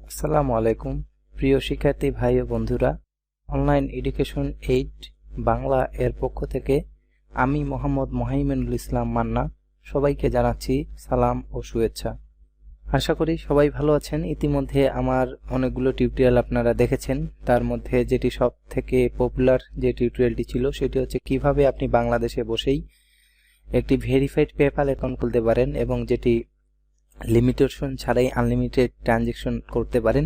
আসসালামু আলাইকুম প্রিয় শিক্ষার্থী ভাই ও বন্ধুরা, অনলাইন এডুকেশন 8 বাংলা এর পক্ষ থেকে আমি মোহাম্মদ মোহাইমিনুল ইসলাম মান্না সবাইকে জানাচ্ছি সালাম ও শুভেচ্ছা। আশা করি সবাই ভালো আছেন। ইতিমধ্যে আমার অনেকগুলো টিউটোরিয়াল আপনারা দেখেছেন। তার মধ্যে যেটি সব থেকে পপুলার যে টিউটোরিয়ালটি ছিল সেটি হচ্ছে কিভাবে আপনি বাংলাদেশে বসেই একটি ভেরিফাইড পেপ্যাল অ্যাকাউন্ট খুলতে পারেন এবং যেটি লিমিটেশন ছাড়াই আনলিমিটেড ট্রানজ্যাকশন করতে পারেন।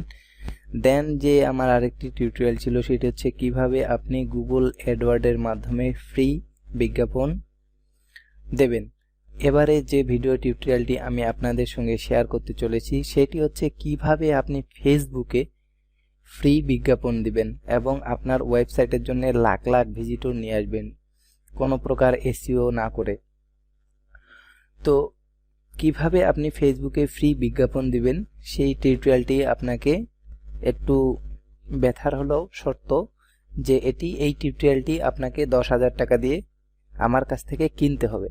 দেন যে আমার আরেকটি টিউটোরিয়াল ছিল সেটি হচ্ছে কিভাবে আপনি গুগল অ্যাডওয়ার্ডের মাধ্যমে ফ্রি বিজ্ঞাপন দেবেন। এবারে যে ভিডিও টিউটোরিয়ালটি আমি আপনাদের সঙ্গে শেয়ার করতে চলেছি সেটি হচ্ছে কিভাবে আপনি ফেসবুকে ফ্রি বিজ্ঞাপন দিবেন এবং আপনার ওয়েবসাইটের জন্য লাখ লাখ ভিজিটর নিয়ে আসবেন কোনো প্রকার এসইও না করে। তো কিভাবে আপনি ফেসবুকে ফ্রি বিজ্ঞাপন দিবেন সেই টিউটোরিয়ালটি আপনাকে একটু ব্যথার হলেও শর্ত যে এই টিউটোরিয়ালটি আপনাকে 10,000 টাকা দিয়ে আমার কাছ থেকে কিনতে হবে।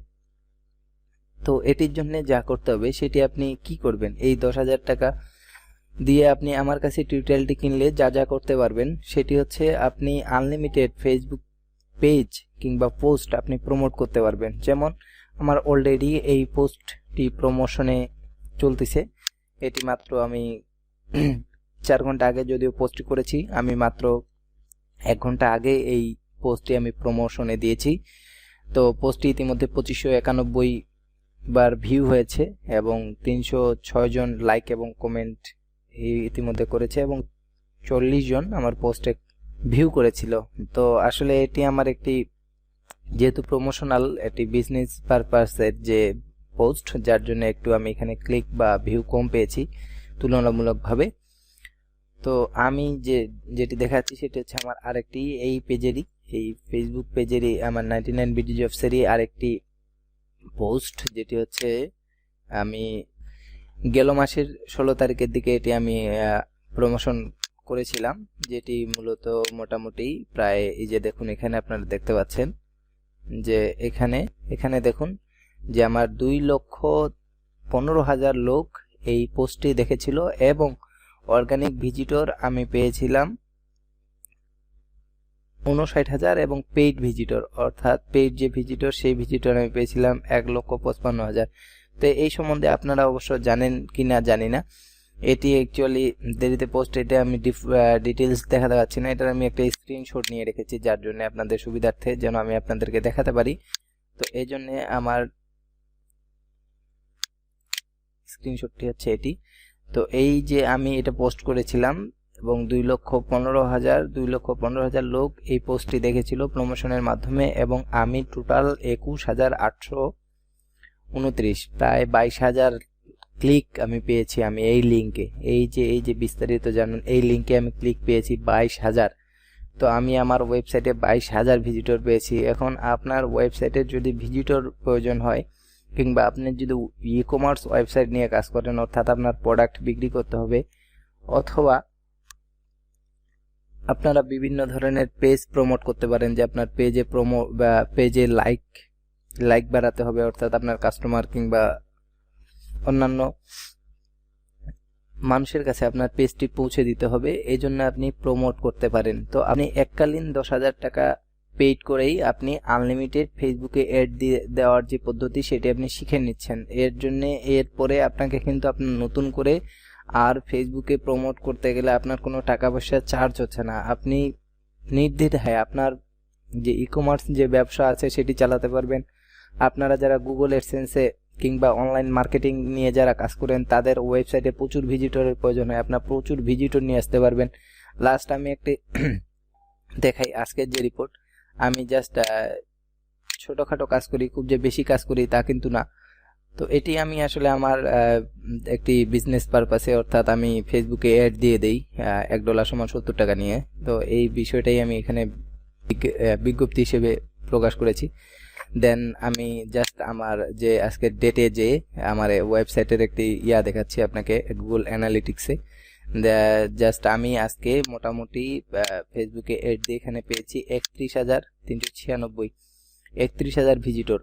তো এটির জন্য যা করতে হবে সেটি আপনি কি করবেন, এই 10,000 টাকা দিয়ে আপনি আমার কাছে টিউটোরিয়ালটি কিনলে যা যা করতে পারবেন সেটি হচ্ছে আপনি আনলিমিটেড ফেসবুক পেজ কিংবা পোস্ট আপনি প্রমোট করতে পারবেন। যেমন আমার অলরেডি এই পোস্টটি প্রমোশনে চলতেছে, এটি মাত্র আমি 4 ঘন্টা আগে যদিও পোস্ট করেছি, আমি মাত্র 1 ঘন্টা আগে এই পোস্টটি আমি প্রমোশনে দিয়েছি। তো পোস্টটি ইতিমধ্যে 2591 বার ভিউ হয়েছে এবং 306 জন লাইক এবং কমেন্ট ইতিমধ্যে করেছে এবং 40 জন আমার পোস্টে ভিউ করেছিল। তো আসলে এটি আমার একটি যেহেতু প্রমোশনাল একটি বিজনেস পারপাসের যে পোস্ট, যার জন্য একটু আমি এখানে ক্লিক বা ভিউ কম পেয়েছি তুলনামূলকভাবে। তো আমি যেটি দেখাচ্ছি সেটি হচ্ছে আমার আরেকটি এই পেজেরই, এই ফেসবুক পেজেরই আমার 99 বিডি জবসেরই আরেকটি পোস্ট, যেটি হচ্ছে আমি গেল মাসের 16 তারিখের দিকে এটি আমি প্রমোশন করেছিলাম, যেটি মূলত মোটামুটি প্রায় এই যে দেখুন এখানে আপনারা দেখতে পাচ্ছেন যে এখানে দেখুন যে আমার 2,15,000 লোক এই পোস্টটি দেখেছিল এবং অর্গানিক ভিজিটর আমি পেয়েছিলাম 59,000 এবং পেইড ভিজিটর অর্থাৎ পেইড যে ভিজিটর সেই ভিজিটর আমি পেয়েছিলাম 1,55,000। তো এই সম্বন্ধে আপনারা অবশ্য জানেন কিনা জানি না, এটি অ্যাকচুয়ালি দেরিতে পোস্ট, এটা আমি ডিটেলস দেখাতে পারছি না, এটার আমি একটা স্ক্রিনশট নিয়ে রেখেছি যার জন্য আপনাদের সুবিধার্থে যেন আমি আপনাদেরকে দেখাতে পারি। তো এই জন্য আমার স্ক্রিনশটটি হচ্ছে এটি। তো এই যে আমি এটা পোস্ট করেছিলাম এবং 2,15,000 লোক এই পোস্টটি দেখেছিল প্রমোশনের মাধ্যমে এবং আমি টোটাল 21,829 প্রায় 22,000 ক্লিক আমি পেয়েছি। আমি এই লিঙ্কে এই যে বিস্তারিত জানুন এই লিঙ্কে আমি ক্লিক পেয়েছি 22,000। তো আমি আমার ওয়েবসাইটে 22,000 ভিজিটর পেয়েছি। এখন আপনার ওয়েবসাইটে যদি ভিজিটর প্রয়োজন হয় কিংবা আপনি যদি ই কমার্স ওয়েবসাইট নিয়ে কাজ করেন অর্থাৎ আপনার প্রোডাক্ট বিক্রি করতে হবে অথবা আপনারা বিভিন্ন ধরনের পেজ প্রমোট করতে পারেন, যে আপনার পেজে বা পেজে লাইক বাড়াতে হবে অর্থাৎ আপনার কাস্টমার কিংবা অন্যান্য মানুষের কাছে আপনার পেজটি পৌঁছে দিতে হবে, এই জন্য আপনি প্রমোট করতে পারেন। তো আপনি এককালীন 10,000 টাকা পেইড করেই আপনি আনলিমিটেড ফেসবুকে অ্যাড দেওয়ার যে পদ্ধতি সেটি আপনি শিখে নিচ্ছেন। এর জন্য এরপরে আপনাকে কিন্তু আপনার নতুন করে আর ফেসবুকে প্রমোট করতে গেলে আপনার কোনো টাকা পয়সা চার্জ হচ্ছে না, আপনি নির্দ্বিধায় আপনার যে ই কমার্স যে ব্যবসা আছে সেটি চালাতে পারবেন। আপনারা যারা গুগল অ্যাডসেন্সে কিংবা অনলাইন মার্কেটিং নিয়ে যারা কাজ করেন তাদের ওয়েবসাইটে প্রচুর ভিজিটরের প্রয়োজন হয়, আপনার প্রচুর ভিজিটর নিয়ে আসতে পারবেন। লাস্ট আমি একটি দেখাই আজকের যে রিপোর্ট, আমি জাস্ট ছোটখাটো কাজ করি, খুব যে বেশি কাজ করি তা কিন্তু না। তো এটি আমি আসলে আমার একটি বিজনেস পারপাসে অর্থাৎ আমি ফেসবুকে অ্যাড দিয়ে দেই $1 সমান 70 টাকা নিয়ে। তো এই বিষয়টাই আমি এখানে বিজ্ঞপ্তি হিসেবে প্রকাশ করেছি। দেন আমি জাস্ট আমার যে আজকের ডেটে যে আমার ওয়েবসাইটের একটি দেখাচ্ছি আপনাকে গুগল অ্যানালিটিক্সে। জাস্ট আমি আজকে মোটামুটি ফেসবুকে অ্যাড দিয়ে এখানে পেয়েছি 31,396 31,000 ভিজিটর।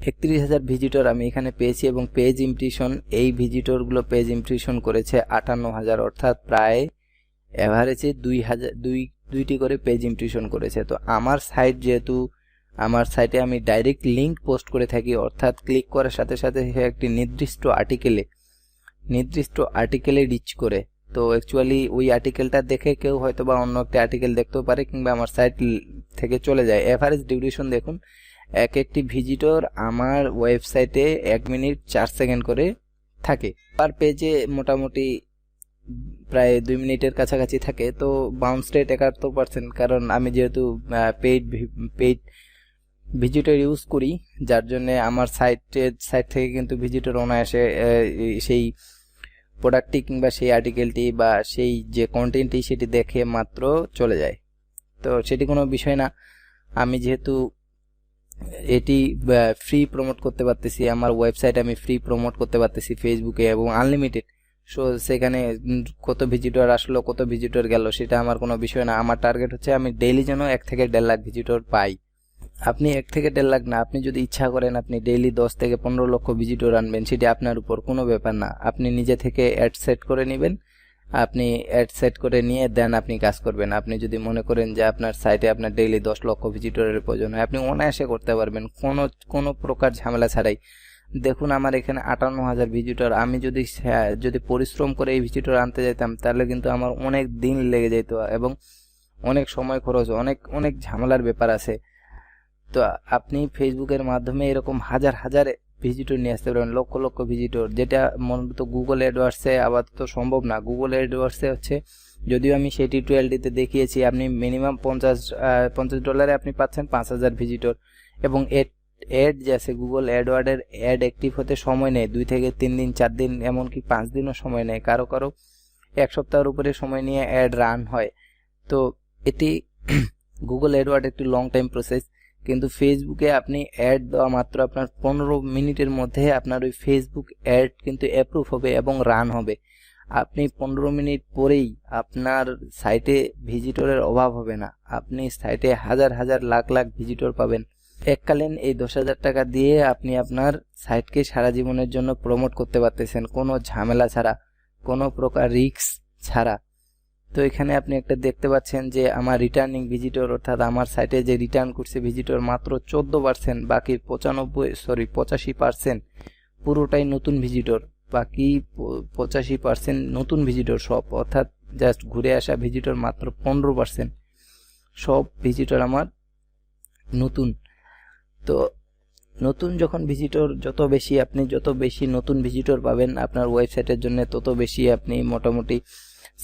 31,000 ভিজিটর আমি এখানে পেয়েছি এবং পেজ ইমপ্রেশন, এই ভিজিটরগুলো পেজ ইমপ্রেশন করেছে 58,000, অর্থাৎ প্রায় এভারেজে 2টি করে পেজ ইমপ্রেশন করেছে। তো আমার সাইট, যেহেতু আমার সাইটে আমি ডাইরেক্ট লিঙ্ক পোস্ট করে থাকি, অর্থাৎ ক্লিক করার সাথে সাথে একটি নির্দিষ্ট আর্টিকেলে রিচ করে, তো অ্যাকচুয়ালি ওই আর্টিকেলটা দেখে কেউ হয়তো বা অন্য একটা আর্টিকেল দেখতেও পারে কিংবা আমার সাইট থেকে চলে যায়। এভারেজ ডিউরেশন দেখুন, একটি ভিজিটর আমার ওয়েবসাইটে 1 মিনিট 4 সেকেন্ড করে থাকে, পার পেজে মোটামুটি প্রায় 2 মিনিটের কাছাকাছি থাকে। তো বাউন্স রেট 71%, কারণ আমি যেহেতু পেইড ভিজিটর ইউজ করি, যার জন্য আমার সাইট থেকে কিন্তু ভিজিটর অনায়াসে সেই প্রোডাক্টটি কিংবা সেই আর্টিকেলটি বা সেই যে কন্টেন্টটি সেটি দেখে মাত্র চলে যায়। তো সেটি কোনো বিষয় না। আমি যেহেতু এটি ফ্রি প্রমোট করতে পারতেছি, আমার ওয়েবসাইট আমি ফ্রি প্রমোট করতে পারতেছি ফেসবুকে এবং আনলিমিটেড, সো সেখানে কত ভিজিটর আসলো কত ভিজিটর গেল সেটা আমার কোনো বিষয় না। আমার টার্গেট হচ্ছে আমি ডেইলি যেন 1 থেকে 1.5 লাখ ভিজিটর পাই। আপনি 1 থেকে 1.5 লাখ না, আপনি যদি ইচ্ছা করেন আপনি ডেইলি 10 থেকে 15 লক্ষ ভিজিটর আনবেন, সেটি আপনার উপর, কোনো ব্যাপার না। আপনি নিজে থেকে অ্যাড সেট করে নেবেন, আপনি অ্যাড সেট করে নিয়ে দেন আপনি কাজ করবেন। আপনি যদি মনে করেন যে আপনার সাইটে আপনার ডেইলি 10 লক্ষ ভিজিটরের প্রয়োজন হয়, আপনি অনায়াসে করতে পারবেন কোনো প্রকার ঝামেলা ছাড়াই। দেখুন আমার এখানে 58,000 ভিজিটর, আমি যদি পরিশ্রম করে এই ভিজিটর আনতে যেতাম তাহলে কিন্তু আমার অনেক দিন লেগে যেত এবং অনেক সময় খরচ, অনেক ঝামেলার ব্যাপার আছে। তো আপনি ফেসবুকের মাধ্যমে এরকম হাজার ভিজিটর নিয়ে আসতে পারবেন, লক্ষ লক্ষ ভিজিটর, যেটা মূলত গুগল অ্যাডওয়ার্ডসে আপাতত সম্ভব না। গুগল অ্যাডওয়ার্ডসে হচ্ছে, যদিও আমি সেই টিউটোরিয়ালটিতে দেখিয়েছি, আপনি মিনিমাম $50 আপনি পাচ্ছেন 5,000 ভিজিটর, এবং অ্যাড যে আছে গুগল অ্যাডওয়ার্ডের অ্যাড অ্যাক্টিভ হতে সময় নেয় 2 থেকে 3 দিন, 4 দিন, এমনকি 5 দিনও সময় নেয়, কারো 1 সপ্তাহের উপরে সময় নিয়ে অ্যাড রান হয়। তো এটি গুগল অ্যাডওয়ার্ড একটি লং টাইম প্রসেস, কিন্তু ফেসবুকে আপনি অ্যাড দেওয়া মাত্র আপনার 15 মিনিটের মধ্যে আপনার ওই ফেসবুক অ্যাড কিন্তু অ্যাপ্রুভ হবে এবং রান হবে। আপনি 15 মিনিট পরেই আপনার সাইটে ভিজিটরের অভাব হবে না, আপনি সাইটে হাজার লাখ ভিজিটর পাবেন। এককালীন এই 10,000 টাকা দিয়ে আপনি আপনার সাইটকে সারা জীবনের জন্য প্রমোট করতে পারতেছেন, কোনো ঝামেলা ছাড়া, কোনো প্রকার রিস্ক ছাড়া। তো এখানে আপনি একটা দেখতে পাচ্ছেন যে আমার রিটার্নিং ভিজিটর, অর্থাৎ আমার সাইটে যে রিটার্ন করছে ভিজিটর মাত্র 14%, বাকি 85% পুরোটাই নতুন ভিজিটর, বাকি 85% নতুন ভিজিটর সব, অর্থাৎ জাস্ট ঘুরে আসা ভিজিটর মাত্র 15%, সব ভিজিটর আমার নতুন। তো নতুন যখন ভিজিটর যত বেশি নতুন ভিজিটর পাবেন আপনার ওয়েবসাইটের জন্য, তত বেশি আপনি মোটামুটি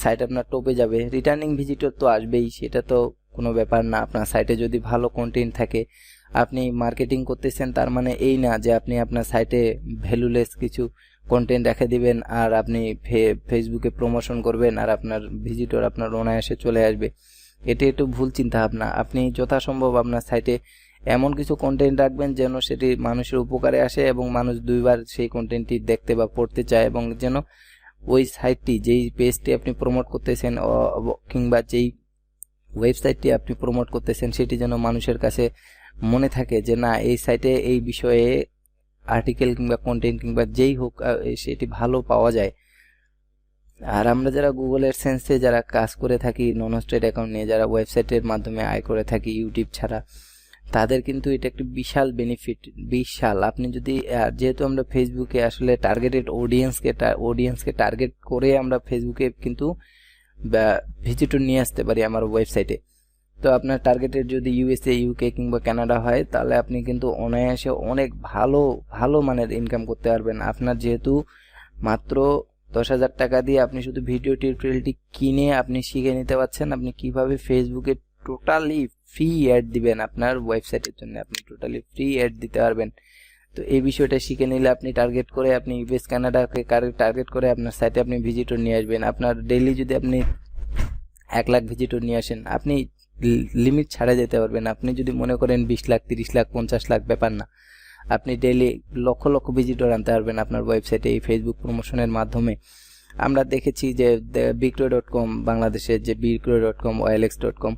সাইট আপনার টপে যাবে। রিটার্নিং ভিজিটর তো আসবেই, সেটা তো কোনো ব্যাপার না। আপনার সাইটে যদি ভালো কন্টেন্ট থাকে, আপনি মার্কেটিং করতেছেন, তার মানে এই না যে আপনি আপনার সাইটে ভ্যালুলেস কিছু কন্টেন্ট রেখে দিবেন আর আপনি ফেসবুকে প্রমোশন করবেন আর আপনার ভিজিটর আপনার অনায়াসে চলে আসবে। এটি একটু ভুল চিন্তা ভাবনা। আপনি যথাসম্ভব আপনার সাইটে এমন কিছু কন্টেন্ট রাখবেন যেন সেটি মানুষের উপকারে আসে এবং মানুষ 2 বার সেই কন্টেন্টটি দেখতে বা পড়তে চায়, এবং যেন ওই সাইটটি, যেই পেজটি আপনি প্রমোট করতেছেন কিংবা যেই ওয়েবসাইটটি আপনি প্রমোট করতেছেন, সেটি যেন মানুষের কাছে মনে থাকে যে না, এই সাইটে এই বিষয়ে আর্টিকেল কিংবা কন্টেন্ট কিংবা যেই হোক সেটি ভালো পাওয়া যায়। আর আমরা যারা গুগল অ্যাডসেন্সে যারা কাজ করে থাকি, নন হোস্টেড অ্যাকাউন্ট নিয়ে যারা ওয়েবসাইটের মাধ্যমে আয় করে থাকি ইউটিউব ছাড়া, তাদের কিন্তু এটা একটি বিশাল বেনিফিট, বিশাল। আপনি যদি, যেহেতু আমরা ফেসবুকে আসলে টার্গেটেড অডিয়েন্সকে টার্গেট করে আমরা ফেসবুকে কিন্তু ভিজিটর নিয়ে আসতে পারি আমার ওয়েবসাইটে। তো আপনার টার্গেটেড যদি USA, UK কিংবা কানাডা হয়, তাহলে আপনি কিন্তু অনায়াসে অনেক ভালো মানের ইনকাম করতে পারবেন। আপনার যেহেতু মাত্র 10,000 টাকা দিয়ে আপনি শুধু ভিডিও টিউটোরিয়ালটি কিনে আপনি শিখে নিতে পারছেন আপনি কিভাবে ফেসবুকে টোটালি ফ্রি অ্যাড দিবেন। আপনার ওয়েবসাইটের জন্য আপনি টোটালি ফ্রি অ্যাড দিতে পারবেন। তো এই বিষয়টা শিখে নিলে আপনি টার্গেট করে, আপনি US কানাডাকে টার্গেট করে আপনার সাইটে আপনি ভিজিটর নিয়ে আসবেন। আপনার ডেইলি যদি আপনি 1 লাখ ভিজিটর নিয়ে আসেন, আপনি লিমিট ছাড়া যেতে পারবেন। আপনি যদি মনে করেন 20 লাখ, 30 লাখ, 50 লাখ, ব্যাপার না, আপনি ডেইলি লক্ষ ভিজিটর আনতে পারবেন আপনার ওয়েবসাইটে এই ফেসবুক প্রমোশনের মাধ্যমে। আমরা দেখেছি যে বিক্রয়.com, বাংলাদেশের যে বিক্রয়.com, OLX.com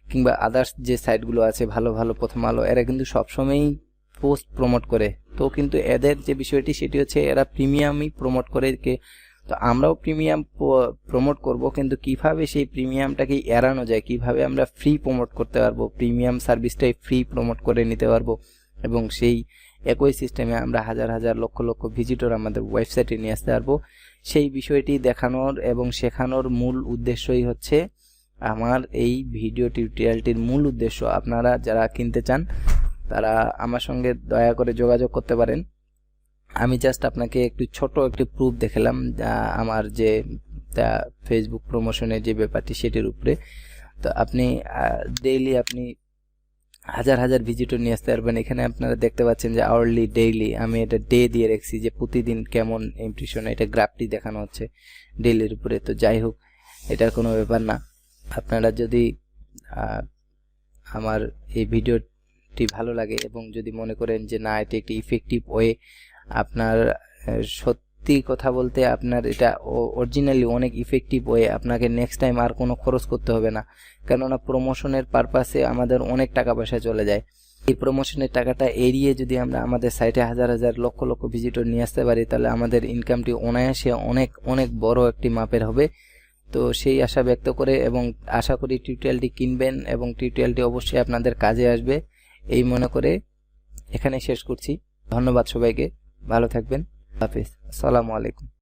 কিংবা আদার্স যে সাইটগুলো আছে ভালো প্রথম আলো, এরা কিন্তু সবসময়ই পোস্ট প্রমোট করে। তো কিন্তু এদের যে বিষয়টি সেটি হচ্ছে এরা প্রিমিয়ামই প্রমোট করে। তো আমরাও প্রিমিয়াম প্রমোট করব, কিন্তু কিভাবে সেই প্রিমিয়ামটাকে এড়ানো যায়, কিভাবে আমরা ফ্রি প্রমোট করতে পারবো, প্রিমিয়াম সার্ভিসটাই ফ্রি প্রমোট করে নিতে পারবো এবং সেই একই সিস্টেমে আমরা হাজার হাজার লক্ষ লক্ষ ভিজিটর আমাদের ওয়েবসাইটে নিয়ে আসতে পারবো, সেই বিষয়টি দেখানোর এবং শেখানোর মূল উদ্দেশ্যই হচ্ছে আমার এই ভিডিও টিউটোরিয়ালটির মূল উদ্দেশ্য। আপনারা যারা কিনতে চান তারা আমার সঙ্গে দয়া করে যোগাযোগ করতে পারেন। আমি জাস্ট আপনাকে একটু ছোট একটি প্রুফ দেখালাম আমার যে ফেসবুক প্রমোশনের যে ব্যাপারটি সেটির উপরে। তো আপনি ডেইলি আপনি হাজার হাজার ভিজিটর নিয়ে আসতে পারবেন। এখানে আপনারা দেখতে পাচ্ছেন যে আওয়ারলি, ডেইলি, আমি এটা ডে দিয়ে রেখেছি যে প্রতিদিন কেমন ইমপ্রেশন, এটা গ্রাফটি দেখানো হচ্ছে ডেইলির উপরে। তো যাই হোক, এটার কোনো ব্যাপার না। আপনারা যদি আমার এই ভিডিওটি ভালো লাগে এবং যদি মনে করেন যে না এটি একটি ইফেক্টিভ ওয়ে, আপনার সত্যি কথা বলতে আপনার এটা অরিজিনালি অনেক ইফেক্টিভ ওয়ে, আপনাকে নেক্সট টাইম আর কোনো খরচ করতে হবে না। কেননা প্রমোশনের পারপাসে আমাদের অনেক টাকা পয়সা চলে যায়। এই প্রমোশনের টাকাটা এড়িয়ে যদি আমরা আমাদের সাইটে হাজার হাজার লক্ষ লক্ষ ভিজিটর নিয়ে আসতে পারি, তাহলে আমাদের ইনকামটি অনায়াসে অনেক অনেক বড় একটি মাপের হবে। তো সেই আশা ব্যক্ত করে এবং আশা করি টিউটোরিয়ালটি কিনবেন এবং টিউটোরিয়ালটি অবশ্যই আপনাদের কাজে আসবে এই মনে করে এখানে শেষ করছি। ধন্যবাদ সবাইকে, ভালো থাকবেন, হাফেজ, আসসালামু আলাইকুম।